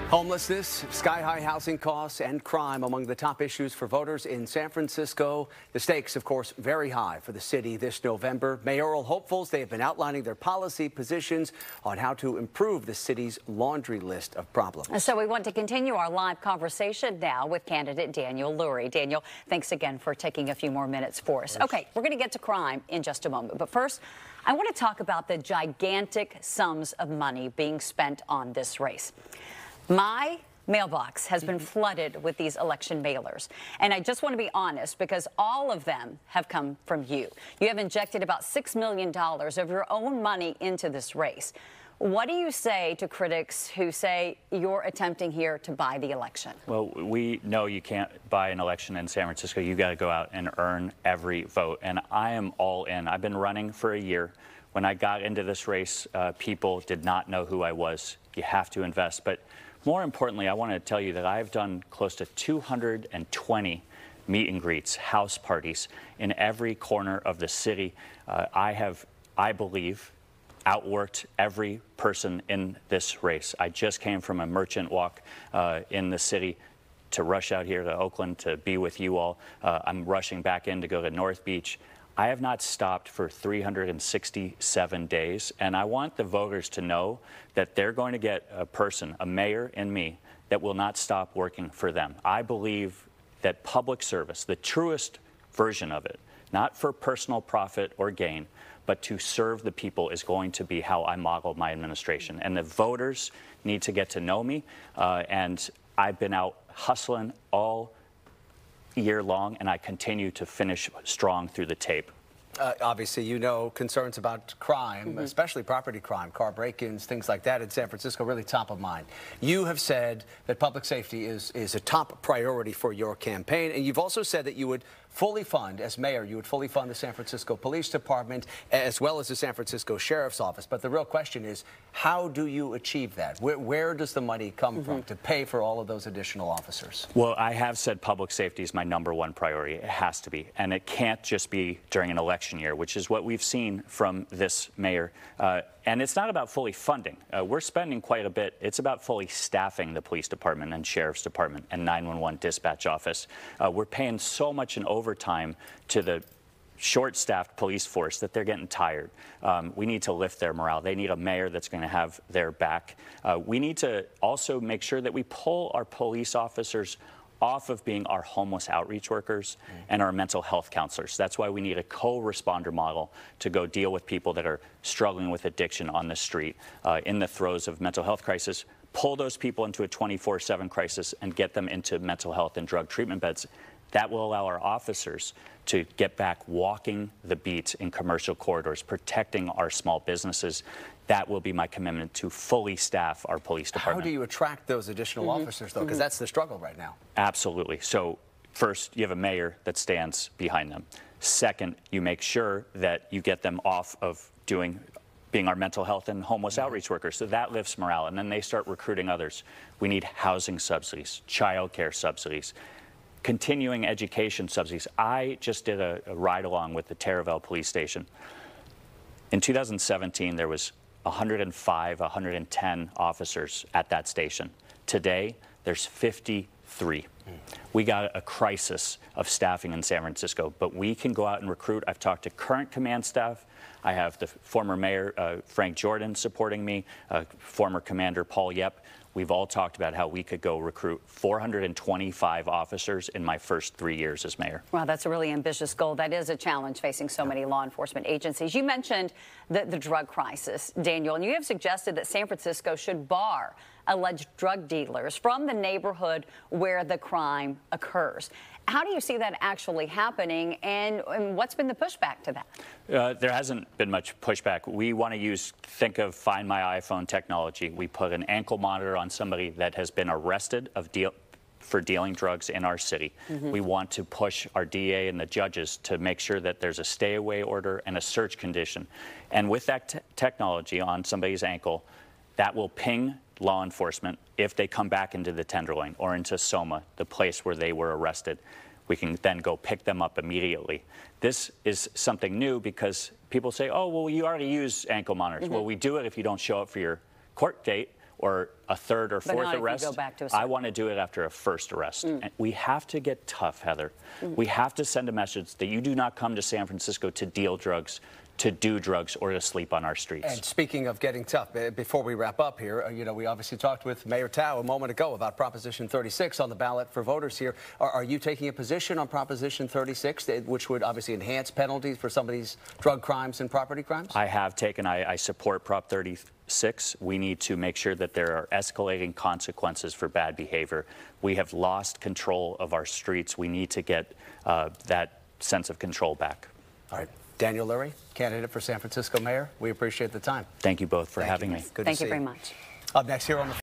Homelessness, sky-high housing costs, and crime among the top issues for voters in San Francisco. The stakes, of course, very high for the city this November. Mayoral hopefuls, they have been outlining their policy positions on how to improve the city's laundry list of problems. So we want to continue our live conversation now with candidate Daniel Lurie. Daniel, thanks again for taking a few more minutes for us. Okay, we're going to get to crime in just a moment. But first, I want to talk about the gigantic sums of money being spent on this race. My mailbox has been flooded with these election mailers, and I just want to be honest because all of them have come from you. You have injected about $6 million of your own money into this race. What do you say to critics who say you're attempting here to buy the election? Well, we know you can't buy an election in San Francisco. You got to go out and earn every vote, and I am all in. I've been running for a year. When I got into this race, people did not know who I was. You have to invest, but more importantly, I want to tell you that I've done close to 220 meet and greets, house parties in every corner of the city. I have, I believe, outworked every person in this race. I just came from a merchant walk in the city to rush out here to Oakland to be with you all. I'm rushing back in to go to North Beach. I have not stopped for 367 days, and I want the voters to know that they're going to get a person, a mayor in me, that will not stop working for them. I believe that public service, the truest version of it, not for personal profit or gain, but to serve the people, is going to be how I model my administration. And the voters need to get to know me, and I've been out hustling all year long, and I continue to finish strong through the tape. Obviously, you know, concerns about crime, especially property crime, car break-ins, things like that in San Francisco, really top of mind. You have said that public safety is a top priority for your campaign, and you've also said that you would fully fund, as mayor, you would fully fund the San Francisco Police Department as well as the San Francisco Sheriff's Office. But the real question is, how do you achieve that? Where does the money come from to pay for all of those additional officers? Well, I have said public safety is my #1 priority. It has to be. And it can't just be during an election year, which is what we've seen from this mayor. And it's not about fully funding. We're spending quite a bit. It's about fully staffing the police department and sheriff's department and 911 dispatch office. We're paying so much in overtime to the short-staffed police force that they're getting tired. We need to lift their morale. They need a mayor that's going to have their back. We need to also make sure that we pull our police officers off of being our homeless outreach workers and our mental health counselors. That's why we need a co-responder model to go deal with people that are struggling with addiction on the street, in the throes of mental health crisis, pull those people into a 24/7 crisis and get them into mental health and drug treatment beds. That will allow our officers to get back walking the beat in commercial corridors, protecting our small businesses. That will be my commitment, to fully staff our police department. How do you attract those additional officers, though? Because that's the struggle right now. Absolutely. So first, you have a mayor that stands behind them. Second, you make sure that you get them off of being our mental health and homeless outreach workers. So that lifts morale, and then they start recruiting others. We need housing subsidies, childcare subsidies, continuing education subsidies. I just did a ride-along with the Terraville Police Station. In 2017, there was 105, 110 officers at that station. Today, there's 53. We got a crisis of staffing in San Francisco, but we can go out and recruit. I've talked to current command staff. I have the former mayor, Frank Jordan, supporting me, former commander Paul Yep. We've all talked about how we could go recruit 425 officers in my first 3 years as mayor. Wow, that's a really ambitious goal. That is a challenge facing so many law enforcement agencies. You mentioned the drug crisis, Daniel, and you have suggested that San Francisco should bar alleged drug dealers from the neighborhood where the crime occurs. How do you see that actually happening, and what's been the pushback to that? There hasn't been much pushback. We want to think of Find My iPhone technology. We put an ankle monitor on somebody that has been arrested for dealing drugs in our city. We want to push our DA and the judges to make sure that there's a stay-away order and a search condition. And with that technology on somebody's ankle, that will ping law enforcement if they come back into the Tenderloin or into Soma, the place where they were arrested. We can then go pick them up immediately. This is something new because people say, oh, well, you already use ankle monitors. Well, we do it if you don't show up for your court date. or a third or But fourth not if you arrest. go back to a I certain- want to do it after a first arrest. And we have to get tough, Heather. We have to send a message that you do not come to San Francisco to deal drugs, to do drugs, or to sleep on our streets. And speaking of getting tough, before we wrap up here, you know, we obviously talked with Mayor Tao a moment ago about Proposition 36 on the ballot for voters here. Are you taking a position on Proposition 36, which would obviously enhance penalties for some of these drug crimes and property crimes? I have taken, I support Prop 36. We need to make sure that there are escalating consequences for bad behavior. We have lost control of our streets. We need to get that sense of control back. All right. Daniel Lurie, candidate for San Francisco mayor, we appreciate the time. Thank you both for having me. Good Thank to you see very much. Up next here on the